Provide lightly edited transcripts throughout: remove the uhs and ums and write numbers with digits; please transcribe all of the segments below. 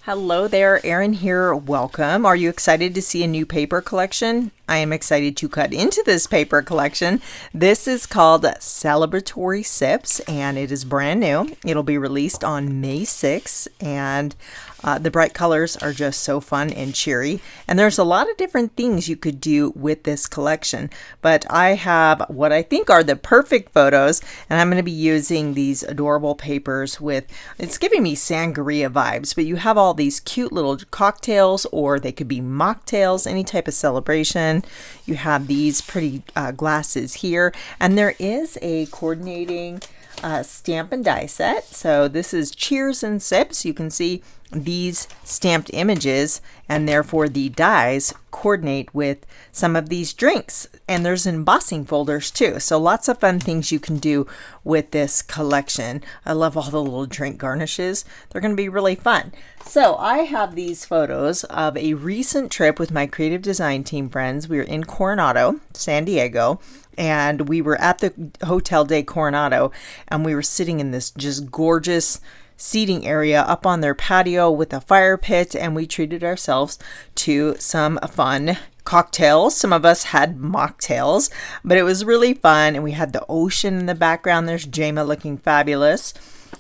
Hello there, Erin here. Welcome. Are you excited to see a new paper collection? I am excited to cut into this paper collection. This is called Celebratory Sips and it is brand new. It'll be released on May 6th and the bright colors are just so fun and cheery. And there's a lot of different things you could do with this collection. But I have what I think are the perfect photos. And I'm going to be using these adorable papers with, it's giving me sangria vibes. But you have all these cute little cocktails, or they could be mocktails, any type of celebration. You have these pretty glasses here. And there is a coordinating stamp and die set. So this is Cheers and Sips. You can see these stamped images, and therefore the dies coordinate with some of these drinks. And there's embossing folders too. So lots of fun things you can do with this collection. I love all the little drink garnishes. They're going to be really fun. So I have these photos of a recent trip with my creative design team friends. We were in Coronado, San Diego, and we were at the Hotel de Coronado, and we were sitting in this just gorgeous seating area up on their patio with a fire pit, and we treated ourselves to some fun cocktails. Some of us had mocktails, but it was really fun, and we had the ocean in the background. There's Jama looking fabulous.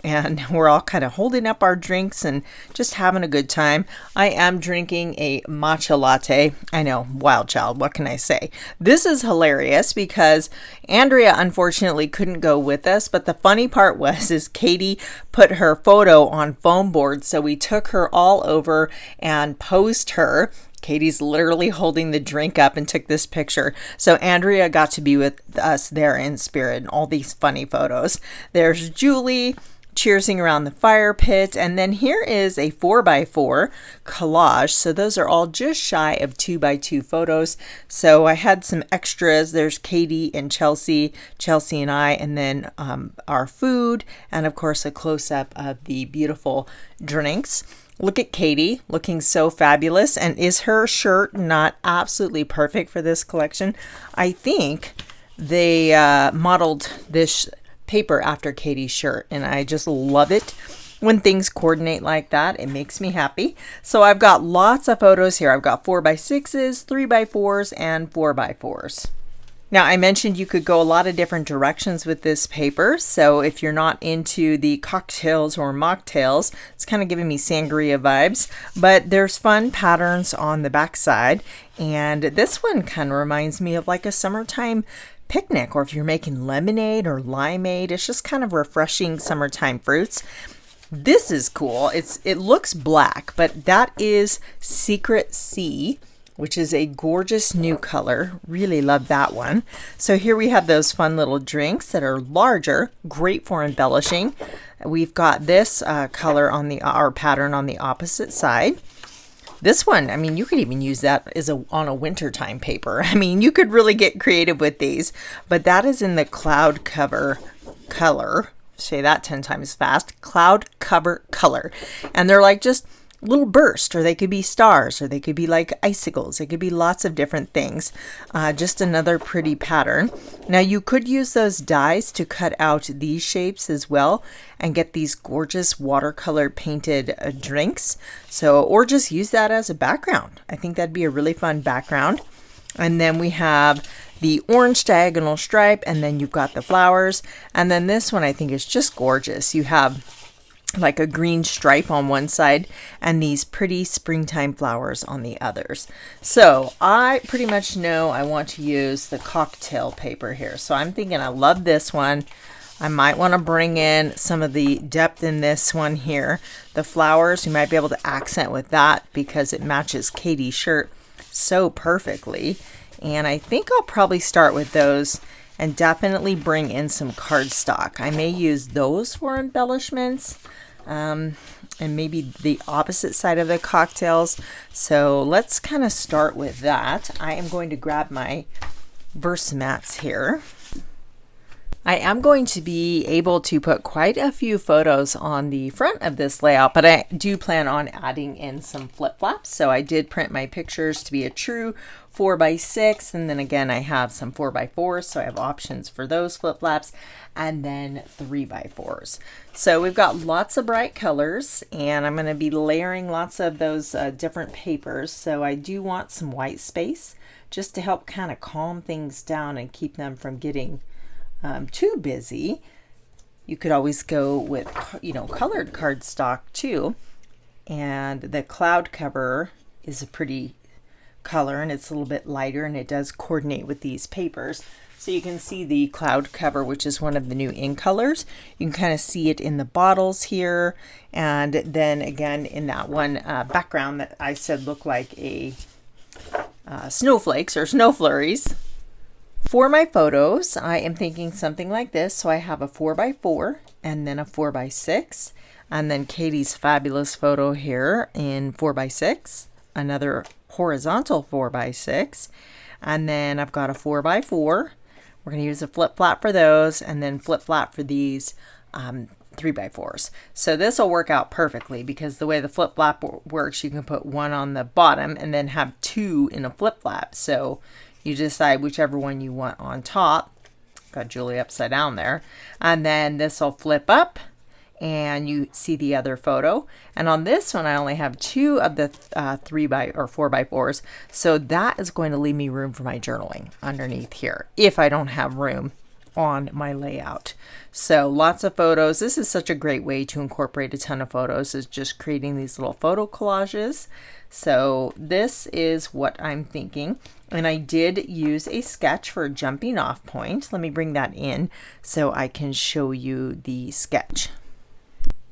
And we're all kind of holding up our drinks and just having a good time. I am drinking a matcha latte. I know, wild child, what can I say? This is hilarious because Andrea unfortunately couldn't go with us, but the funny part is Katie put her photo on foam board, so we took her all over and posed her. Katie's literally holding the drink up and took this picture. So Andrea got to be with us there in spirit and all these funny photos. There's Julie cheersing around the fire pit, and then here is a 4x4 collage. So those are all just shy of 2x2 photos. So I had some extras. There's Katie and Chelsea and I, and then our food, and of course a close-up of the beautiful drinks. Look at Katie looking so fabulous. And is her shirt not absolutely perfect for this collection? I think they modeled this paper after Katie's shirt, and I just love it when things coordinate like that. It makes me happy. So I've got lots of photos here. I've got 4x6s, 3x4s, and 4x4s. Now, I mentioned you could go a lot of different directions with this paper. So if you're not into the cocktails or mocktails, it's kind of giving me sangria vibes, but there's fun patterns on the back side. And this one kind of reminds me of like a summertime picnic, or if you're making lemonade or limeade. It's just kind of refreshing summertime fruits. This is cool. It looks black, but that is Secret Sea, which is a gorgeous new color. Really love that one. So here we have those fun little drinks that are larger, great for embellishing. We've got this color on our pattern on the opposite side. This one, I mean, you could even use that as on a wintertime paper. I mean, you could really get creative with these, but that is in the cloud cover color. Say that 10 times fast. Cloud cover color. And they're like just little bursts, or they could be stars, or they could be like icicles. It could be lots of different things. Just another pretty pattern. Now you could use those dies to cut out these shapes as well and get these gorgeous watercolor painted drinks. So, or just use that as a background. I think that'd be a really fun background. And then we have the orange diagonal stripe, and then you've got the flowers. And then this one I think is just gorgeous. You have like a green stripe on one side and these pretty springtime flowers on the others. So I pretty much know I want to use the cocktail paper here. So I'm thinking I love this one. I might want to bring in some of the depth in this one here. The flowers, you might be able to accent with that because it matches Katie's shirt so perfectly. And I think I'll probably start with those and definitely bring in some cardstock. I may use those for embellishments, and maybe the opposite side of the cocktails. So let's kind of start with that. I am going to grab my Versamats here. I am going to be able to put quite a few photos on the front of this layout, but I do plan on adding in some flip flaps. So I did print my pictures to be a true 4x6, and then again I have some 4x4s, so I have options for those flip flaps, and then 3x4s. So we've got lots of bright colors, and I'm going to be layering lots of those different papers. So I do want some white space just to help kind of calm things down and keep them from getting too busy. You could always go with, colored cardstock too. And the cloud cover is a pretty color, and it's a little bit lighter, and it does coordinate with these papers. So you can see the cloud cover, which is one of the new in colors. You can kind of see it in the bottles here. And then again in that one background that I said looked like a snowflakes or snow flurries. For my photos, I am thinking something like this. So I have a 4x4 and then a 4x6, and then Katie's fabulous photo here in 4x6, another horizontal 4x6, and then I've got a 4x4. We're going to use a flip flap for those, and then flip flap for these 3x4s. So this will work out perfectly because the way the flip flap works, you can put one on the bottom and then have two in a flip flap. So you decide whichever one you want on top. Got Julie upside down there. And then this will flip up and you see the other photo. And on this one, I only have two of the 4x4s. So that is going to leave me room for my journaling underneath here if I don't have room on my layout. So lots of photos. This is such a great way to incorporate a ton of photos, is just creating these little photo collages. So this is what I'm thinking. And I did use a sketch for a jumping off point. Let me bring that in so I can show you the sketch.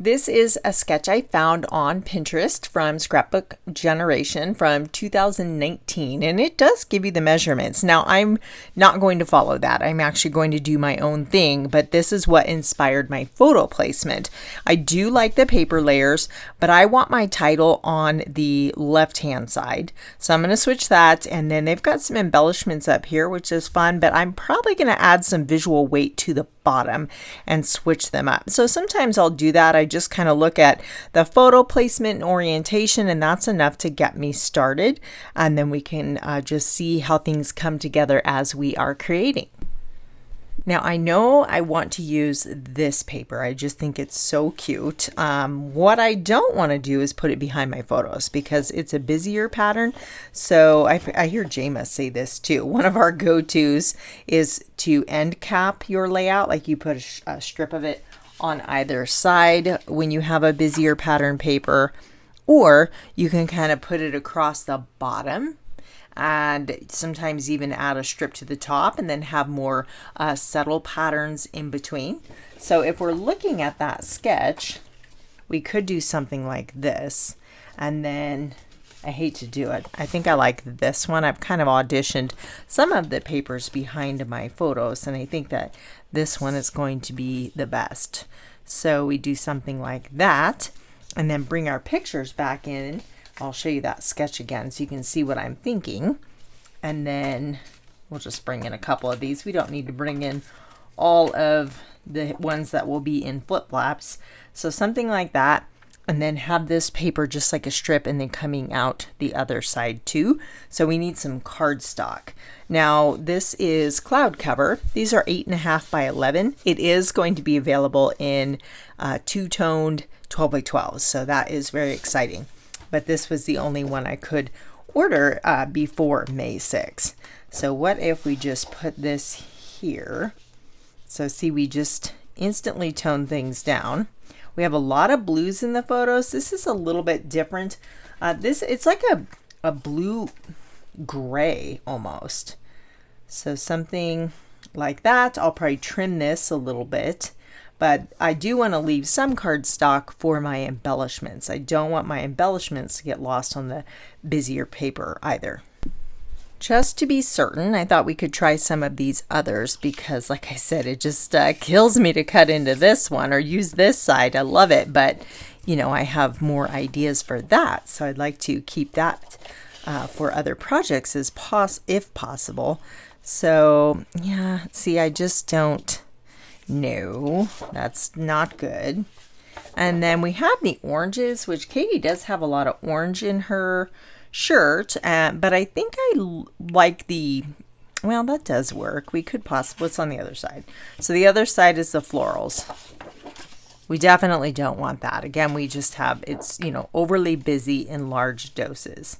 This is a sketch I found on Pinterest from Scrapbook Generation from 2019, and it does give you the measurements. Now, I'm not going to follow that. I'm actually going to do my own thing, but this is what inspired my photo placement. I do like the paper layers, but I want my title on the left-hand side. So I'm going to switch that, and then they've got some embellishments up here, which is fun, but I'm probably going to add some visual weight to the bottom and switch them up. So sometimes I'll do that. I just kind of look at the photo placement and orientation, and that's enough to get me started. And then we can just see how things come together as we are creating. Now I know I want to use this paper. I just think it's so cute. What I don't want to do is put it behind my photos because it's a busier pattern. So I hear Jama say this too. One of our go-tos is to end cap your layout, like you put a strip of it on either side when you have a busier pattern paper, or you can kind of put it across the bottom and sometimes even add a strip to the top and then have more subtle patterns in between. So if we're looking at that sketch, we could do something like this. And then I hate to do it. I think I like this one. I've kind of auditioned some of the papers behind my photos, and I think that this one is going to be the best. So we do something like that and then bring our pictures back in. I'll show you that sketch again so you can see what I'm thinking. And then we'll just bring in a couple of these. We don't need to bring in all of the ones that will be in flip flaps. So something like that. And then have this paper just like a strip and then coming out the other side too. So we need some cardstock. Now this is cloud cover. These are 8.5 by 11. It is going to be available in two-toned 12 by 12. So that is very exciting. But this was the only one I could order before May 6th. So what if we just put this here? So see, we just instantly tone things down. We have a lot of blues in the photos. This is a little bit different. It's like a blue gray almost. So something like that. I'll probably trim this a little bit. But I do want to leave some cardstock for my embellishments. I don't want my embellishments to get lost on the busier paper either. Just to be certain, I thought we could try some of these others because, like I said, it just kills me to cut into this one or use this side. I love it, but, you know, I have more ideas for that. So I'd like to keep that for other projects if possible. So, yeah, see, I just don't No, that's not good. And then we have the oranges, which Katie does have a lot of orange in her shirt, but I think I like the, well, that does work. We could possibly, what's on the other side? So the other side is the florals. We definitely don't want that. Again, we just have, it's, you know, overly busy in large doses.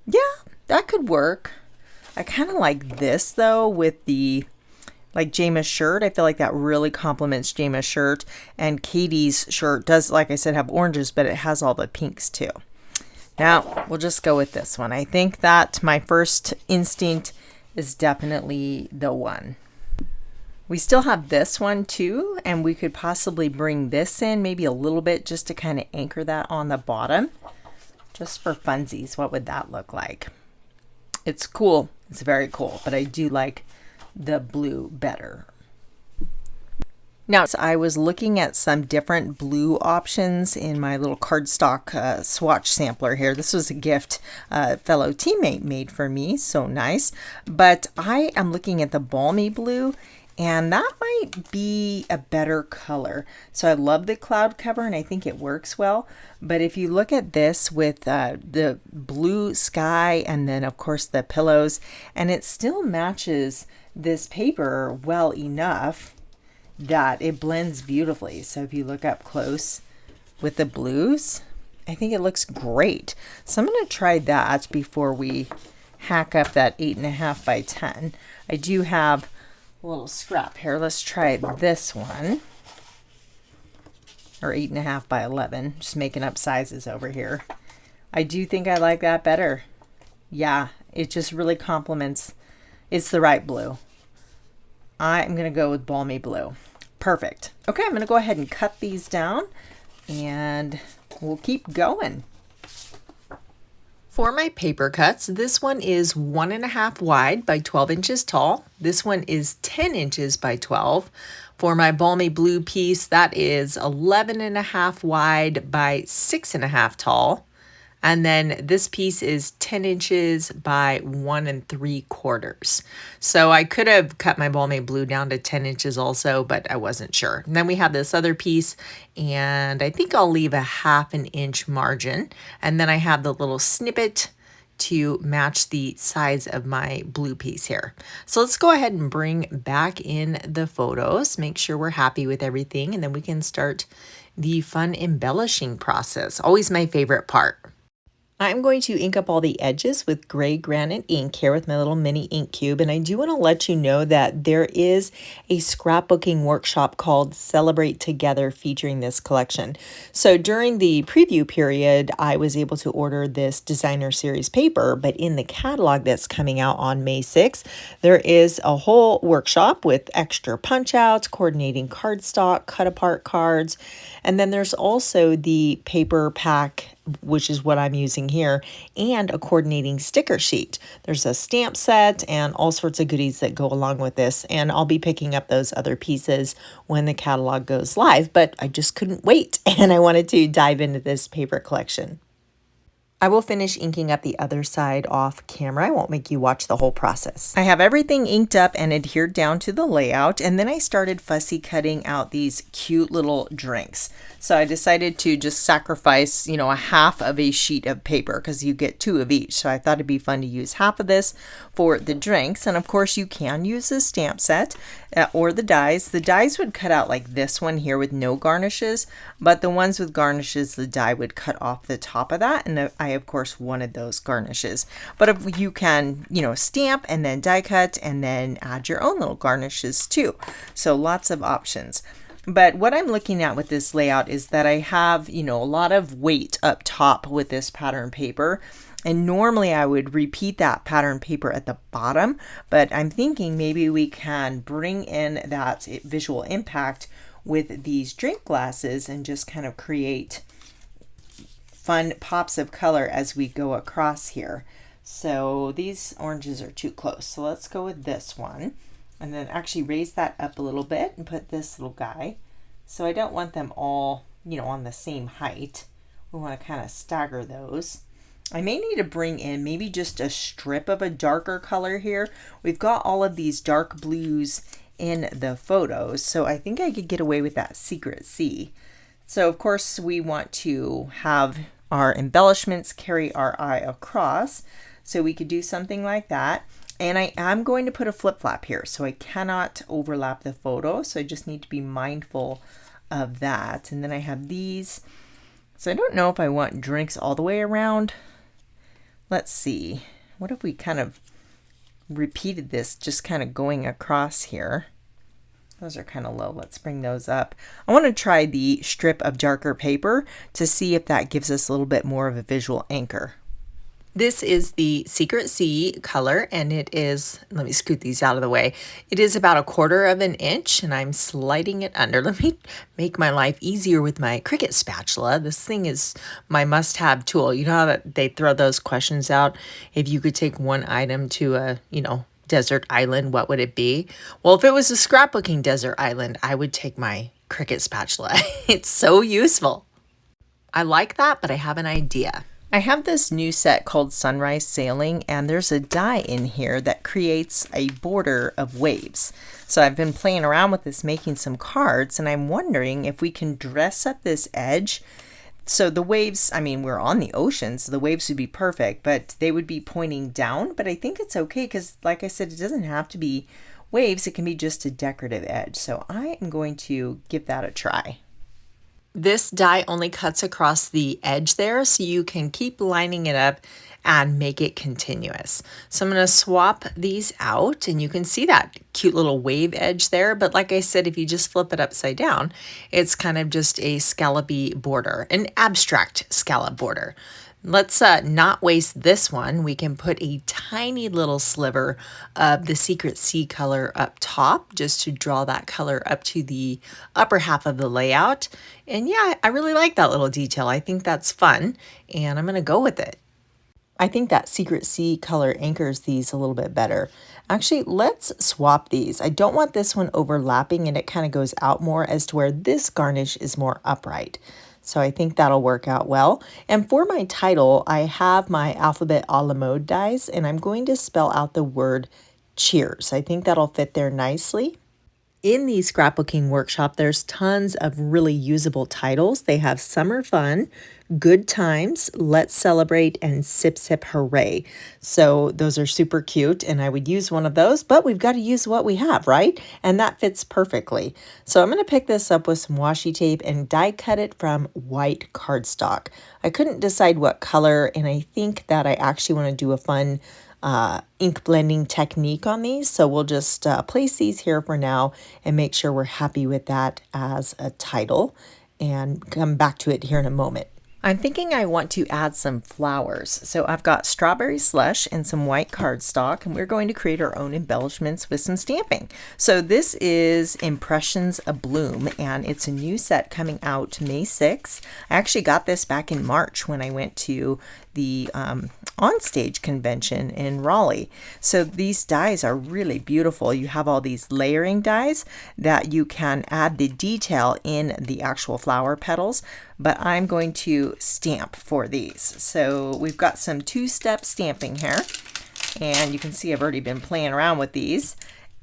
Yeah, that could work. I kind of like this though with the, like Jama's shirt. I feel like that really complements Jama's shirt. And Katie's shirt does, like I said, have oranges, but it has all the pinks too. Now, we'll just go with this one. I think that my first instinct is definitely the one. We still have this one too, and we could possibly bring this in maybe a little bit just to kind of anchor that on the bottom. Just for funsies, what would that look like? It's cool. It's very cool, but I do like the blue better. Now, so I was looking at some different blue options in my little cardstock swatch sampler here. This was a gift a fellow teammate made for me, so nice. But I am looking at the Balmy blue, and that might be a better color. So I love the cloud cover and I think it works well. But if you look at this with the blue sky and then of course the pillows, and it still matches this paper well enough that it blends beautifully. So if you look up close with the blues, I think it looks great. So I'm going to try that before we hack up that 8.5 by 10. I do have a little scrap here. Let's try this one, or 8.5 by 11. Just making up sizes over here. I do think I like that better. Yeah, it just really complements. It's the right blue. I'm gonna go with Balmy blue. Perfect. Okay, I'm gonna go ahead and cut these down and we'll keep going. For my paper cuts, this one is 1.5 wide by 12 inches tall. This one is 10 inches by 12. For my Balmy blue piece, that is 11.5 wide by 6.5 tall. And then this piece is 10 inches by 1 3/4. So I could have cut my Balmy blue down to 10 inches also, but I wasn't sure. And then we have this other piece, and I think I'll leave a 1/2 inch margin. And then I have the little snippet to match the size of my blue piece here. So let's go ahead and bring back in the photos, make sure we're happy with everything, and then we can start the fun embellishing process. Always my favorite part. I'm going to ink up all the edges with gray granite ink here with my little mini ink cube. And I do want to let you know that there is a scrapbooking workshop called Celebrate Together featuring this collection. So during the preview period, I was able to order this designer series paper, but in the catalog that's coming out on May 6th, there is a whole workshop with extra punch outs, coordinating cardstock, cut apart cards. And then there's also the paper pack, which is what I'm using here, and a coordinating sticker sheet. There's a stamp set and all sorts of goodies that go along with this, and I'll be picking up those other pieces when the catalog goes live, but I just couldn't wait, and I wanted to dive into this paper collection. I will finish inking up the other side off camera. I won't make you watch the whole process. I have everything inked up and adhered down to the layout, and then I started fussy cutting out these cute little drinks. So I decided to just sacrifice, you know, a 1/2 of a sheet of paper because you get 2 of each. So I thought it'd be fun to use 1/2 of this for the drinks. And of course you can use the stamp set or the dies. The dies would cut out like this one here with no garnishes, but the ones with garnishes, the die would cut off the top of that. And I of course wanted those garnishes. But if you can, you know, stamp and then die cut and then add your own little garnishes too. So lots of options. But what I'm looking at with this layout is that I have, you know, a lot of weight up top with this pattern paper. And normally I would repeat that pattern paper at the bottom, but I'm thinking maybe we can bring in that visual impact with these drink glasses and just kind of create fun pops of color as we go across here. So these oranges are too close. So let's go with this one. And then actually raise that up a little bit and put this little guy. So I don't want them all, you know, on the same height. We want to kind of stagger those. I may need to bring in maybe just a strip of a darker color here. We've got all of these dark blues in the photos. So I think I could get away with that secret C. So of course we want to have our embellishments carry our eye across. So we could do something like that. And I am going to put a flip flap here, so I cannot overlap the photo. So I just need to be mindful of that. And then I have these. So I don't know if I want drinks all the way around. Let's see. What if we kind of repeated this, just kind of going across here? Those are kind of low. Let's bring those up. I want to try the strip of darker paper to see if that gives us a little bit more of a visual anchor. This is the Secret C color, and it is, let me scoot these out of the way. It is about 1/4 of an inch, and I'm sliding it under. Let me make my life easier with my Cricut spatula. This thing is my must-have tool. You know how that they throw those questions out? If you could take one item to a, desert island, what would it be? Well, if it was a scrapbooking desert island, I would take my Cricut spatula. It's so useful. I like that, but I have an idea. I have this new set called Sunrise Sailing, and there's a die in here that creates a border of waves. So I've been playing around with this, making some cards, and I'm wondering if we can dress up this edge. So the waves, I mean, we're on the ocean, so the waves would be perfect, but they would be pointing down. But I think it's okay because, like I said, it doesn't have to be waves. It can be just a decorative edge. So I am going to give that a try. This die only cuts across the edge there, so you can keep lining it up and make it continuous. So I'm going to swap these out, and you can see that cute little wave edge there. But like I said, if you just flip it upside down, it's kind of just a scallopy border, an abstract scallop border. Let's not waste this one. We can put a tiny little sliver of the Secret C color up top just to draw that color up to the upper half of the layout. And yeah, I really like that little detail. I think that's fun, and I'm going to go with it. I think that Secret C color anchors these a little bit better. Actually, let's swap these. I don't want this one overlapping, and it kind of goes out more as to where this garnish is more upright. So I think that'll work out well. And for my title, I have my alphabet a la mode dies, and I'm going to spell out the word cheers. I think that'll fit there nicely. In the scrapbooking workshop, there's tons of really usable titles. They have Summer Fun, Good Times, Let's Celebrate, and Sip Sip Hooray. So those are super cute, and I would use one of those, but we've got to use what we have, right? And that fits perfectly. So I'm going to pick this up with some washi tape and die cut it from white cardstock. I couldn't decide what color, and I think that I actually want to do a fun ink blending technique on these. So we'll just place these here for now and make sure we're happy with that as a title and come back to it here in a moment. I'm thinking I want to add some flowers. So I've got strawberry slush and some white cardstock, and we're going to create our own embellishments with some stamping. So this is Impressions Abloom, and it's a new set coming out May 6th. I actually got this back in March when I went to the Onstage convention in Raleigh. So these dies are really beautiful. You have all these layering dies that you can add the detail in the actual flower petals, but I'm going to stamp for these. So we've got some two-step stamping here, and you can see I've already been playing around with these.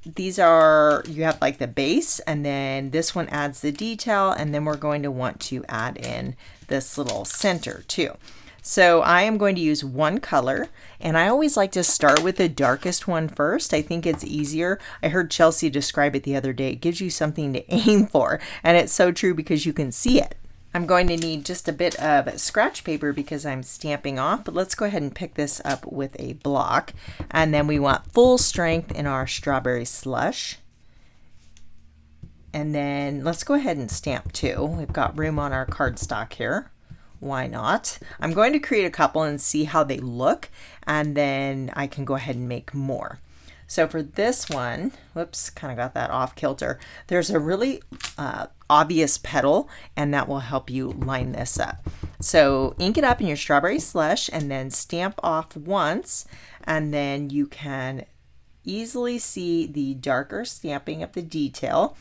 These are, you have like the base, and then this one adds the detail, and then we're going to want to add in this little center too. So I am going to use one color, and I always like to start with the darkest one first. I think it's easier. I heard Chelsea describe it the other day. It gives you something to aim for, and it's so true because you can see it. I'm going to need just a bit of scratch paper because I'm stamping off, but let's go ahead and pick this up with a block. And then we want full strength in our strawberry slush. And then let's go ahead and stamp too. We've got room on our cardstock here. Why not? I'm going to create a couple and see how they look, and then I can go ahead and make more. So for this one, whoops, kind of got that off kilter. There's a really obvious petal, and that will help you line this up. So ink it up in your strawberry slush and then stamp off once, and then you can easily see the darker stamping of the detail.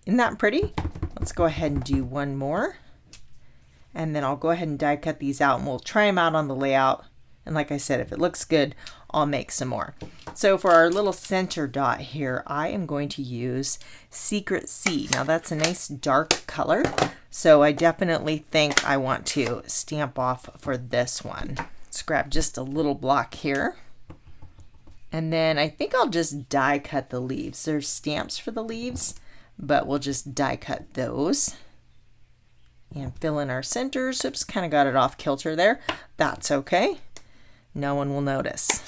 Isn't that pretty? Let's go ahead and do one more. And then I'll go ahead and die cut these out, and we'll try them out on the layout. And like I said, if it looks good, I'll make some more. So for our little center dot here, I am going to use Secret Sea. Now that's a nice dark color, so I definitely think I want to stamp off for this one. Let's grab just a little block here. And then I think I'll just die cut the leaves. There's stamps for the leaves, but we'll just die cut those. And fill in our centers. Oops, kind of got it off kilter there. That's okay. No one will notice.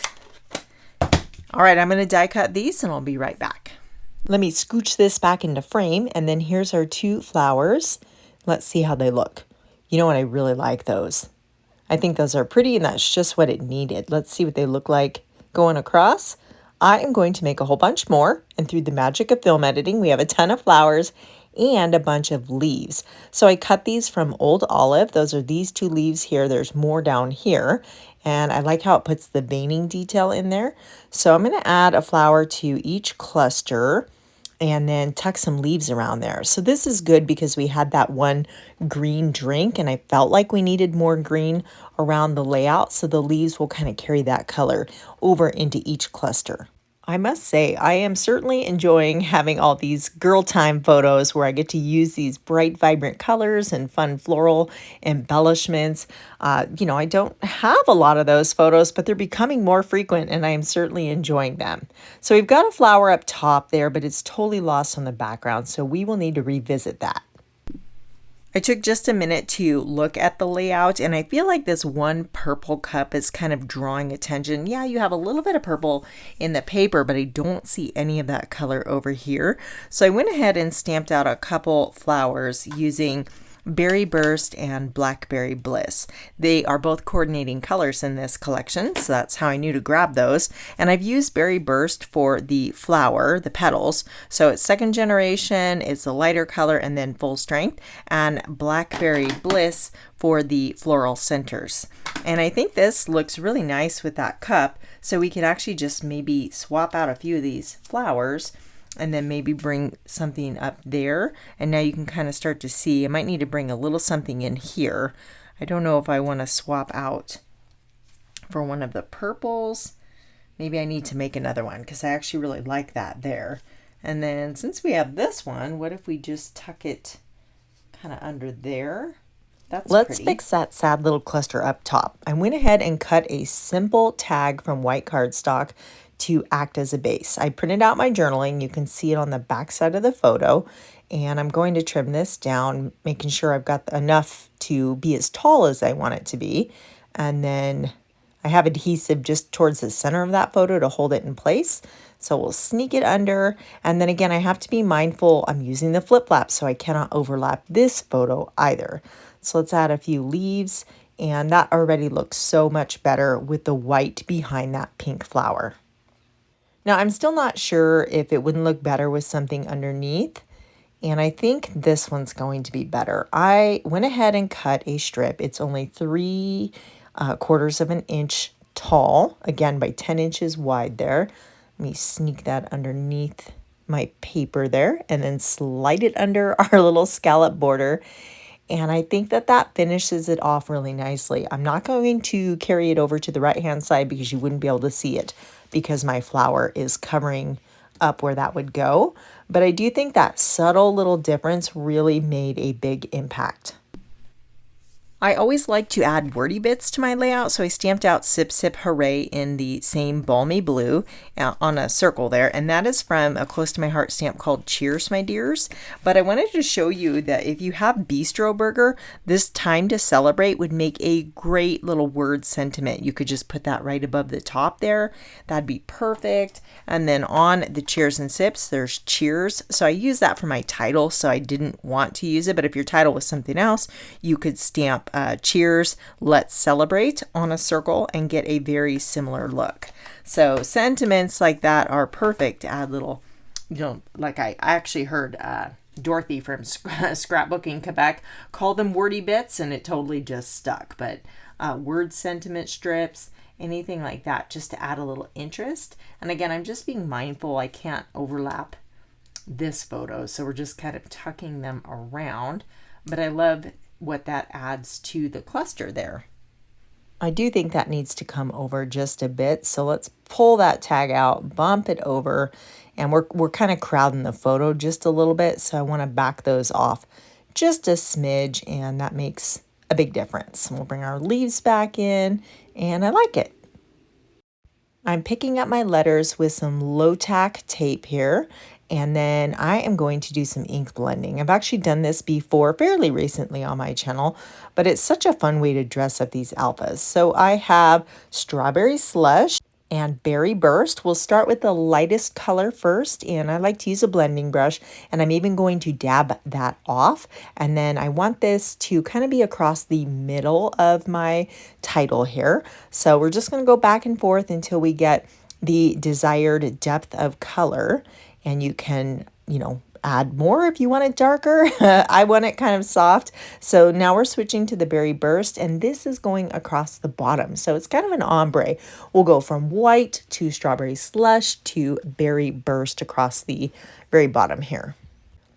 All right, I'm going to die cut these and I'll be right back. Let me scooch this back into frame, and then here's our two flowers. Let's see how they look. You know what? I really like those. I think those are pretty, and that's just what it needed. Let's see what they look like going across. I am going to make a whole bunch more, and through the magic of film editing, we have a ton of flowers and a bunch of leaves. So I cut these from Old Olive. Those are these two leaves here. There's more down here, and I like how it puts the veining detail in there. So I'm going to add a flower to each cluster and then tuck some leaves around there. So this is good because we had that one green drink and I felt like we needed more green around the layout, so the leaves will kind of carry that color over into each cluster. I must say, I am certainly enjoying having all these girl time photos where I get to use these bright, vibrant colors and fun floral embellishments. You know, I don't have a lot of those photos, but they're becoming more frequent and I am certainly enjoying them. So we've got a flower up top there, but it's totally lost on the background, so we will need to revisit that. I took just a minute to look at the layout, and I feel like this one purple cup is kind of drawing attention. Yeah, you have a little bit of purple in the paper, but I don't see any of that color over here. So I went ahead and stamped out a couple flowers using Berry Burst and Blackberry Bliss. They are both coordinating colors in this collection, so that's how I knew to grab those. And I've used Berry Burst for the flower, the petals. So it's second generation, it's a lighter color and then full strength, and Blackberry Bliss for the floral centers. And I think this looks really nice with that cup, so we could actually just maybe swap out a few of these flowers and then maybe bring something up there. And now you can kind of start to see, I might need to bring a little something in here. I don't know if I want to swap out for one of the purples. Maybe I need to make another one because I actually really like that there. And then since we have this one, what if we just tuck it kind of under there? Let's fix that sad little cluster up top. I went ahead and cut a simple tag from white cardstock to act as a base. I printed out my journaling. You can see it on the back side of the photo. And I'm going to trim this down, making sure I've got enough to be as tall as I want it to be. And then I have adhesive just towards the center of that photo to hold it in place. So we'll sneak it under. And then again, I have to be mindful I'm using the flip flap, so I cannot overlap this photo either. So let's add a few leaves, and that already looks so much better with the white behind that pink flower. Now, I'm still not sure if it wouldn't look better with something underneath, and I think this one's going to be better. I went ahead and cut a strip. It's only 3/4 of an inch tall, again by 10 inches wide there. Let me sneak that underneath my paper there and then slide it under our little scallop border. And I think that that finishes it off really nicely. I'm not going to carry it over to the right-hand side because you wouldn't be able to see it because my flower is covering up where that would go. But I do think that subtle little difference really made a big impact. I always like to add wordy bits to my layout, so I stamped out Sip Sip Hooray in the same Balmy blue on a circle there, and that is from a close to my heart stamp called Cheers My Dears. But I wanted to show you that if you have Bistro Burger, this Time to Celebrate would make a great little word sentiment. You could just put that right above the top there. That'd be perfect. And then on the Cheers and Sips, there's Cheers. So I use that for my title, so I didn't want to use it, but if your title was something else, you could stamp Cheers, Let's Celebrate on a circle and get a very similar look. So sentiments like that are perfect to add little, you know, like I actually heard Dorothy from Scrapbook in Quebec call them wordy bits, and it totally just stuck. But word sentiment strips, anything like that, just to add a little interest. And again, I'm just being mindful I can't overlap this photo, so we're just kind of tucking them around. But I love what that adds to the cluster there. I do think that needs to come over just a bit. So let's pull that tag out, bump it over, and we're kind of crowding the photo just a little bit. So I want to back those off just a smidge, and that makes a big difference. We'll bring our leaves back in, and I like it. I'm picking up my letters with some low tack tape here, and then I am going to do some ink blending. I've actually done this before fairly recently on my channel, but it's such a fun way to dress up these alphas. So I have Strawberry Slush and Berry Burst. We'll start with the lightest color first, and I like to use a blending brush, and I'm even going to dab that off. And then I want this to kind of be across the middle of my title here. So we're just going to go back and forth until we get the desired depth of color, and you can, add more if you want it darker. I want it kind of soft. So now we're switching to the Berry Burst, and this is going across the bottom. So it's kind of an ombre. We'll go from white to Strawberry Slush to Berry Burst across the very bottom here.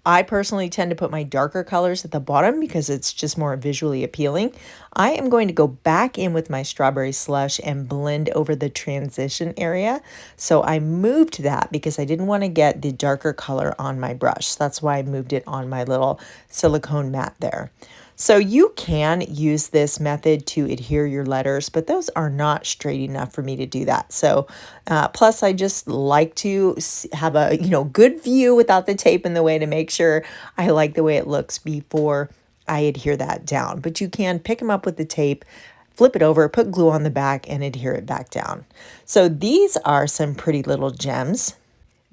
I personally tend to put my darker colors at the bottom because it's just more visually appealing. I am going to go back in with my Strawberry Slush and blend over the transition area. So I moved that because I didn't want to get the darker color on my brush. That's why I moved it on my little silicone mat there. So you can use this method to adhere your letters, but those are not straight enough for me to do that. So plus I just like to have a good view without the tape in the way to make sure I like the way it looks before I adhere that down. But you can pick them up with the tape, flip it over, put glue on the back, and adhere it back down. So these are some pretty little gems.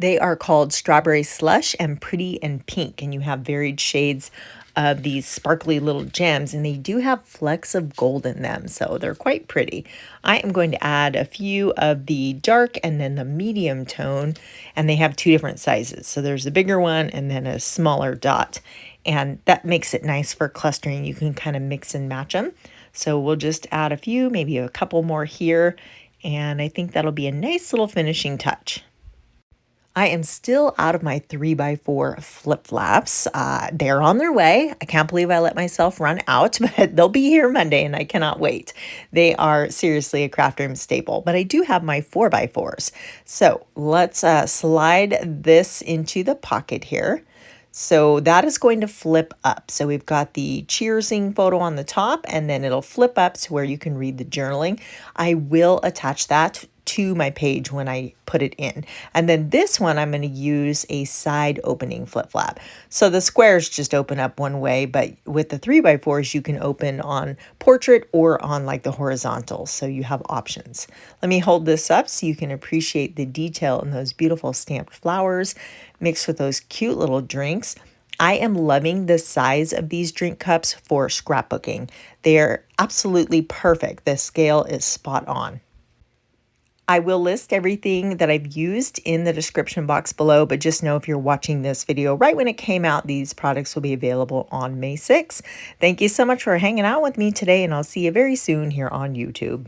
They are called Strawberry Slush and Pretty and Pink, and you have varied shades of these sparkly little gems, and they do have flecks of gold in them, so they're quite pretty. I am going to add a few of the dark and then the medium tone, and they have two different sizes. So there's a bigger one and then a smaller dot, and that makes it nice for clustering. You can kind of mix and match them. So we'll just add a few, maybe a couple more here, and I think that'll be a nice little finishing touch. I am still out of my 3x4 flip-flops. They're on their way. I can't believe I let myself run out, but they'll be here Monday and I cannot wait. They are seriously a craft room staple, but I do have my 4x4s. So let's slide this into the pocket here. So that is going to flip up. So we've got the cheersing photo on the top, and then it'll flip up to where you can read the journaling. I will attach that to my page when I put it in. And then this one, I'm going to use a side opening flip flap. So the squares just open up one way, but with the 3x4s, you can open on portrait or on like the horizontal. So you have options. Let me hold this up so you can appreciate the detail in those beautiful stamped flowers mixed with those cute little drinks. I am loving the size of these drink cups for scrapbooking. They are absolutely perfect. The scale is spot on. I will list everything that I've used in the description box below, but just know if you're watching this video right when it came out, these products will be available on May 6th. Thank you so much for hanging out with me today, and I'll see you very soon here on YouTube.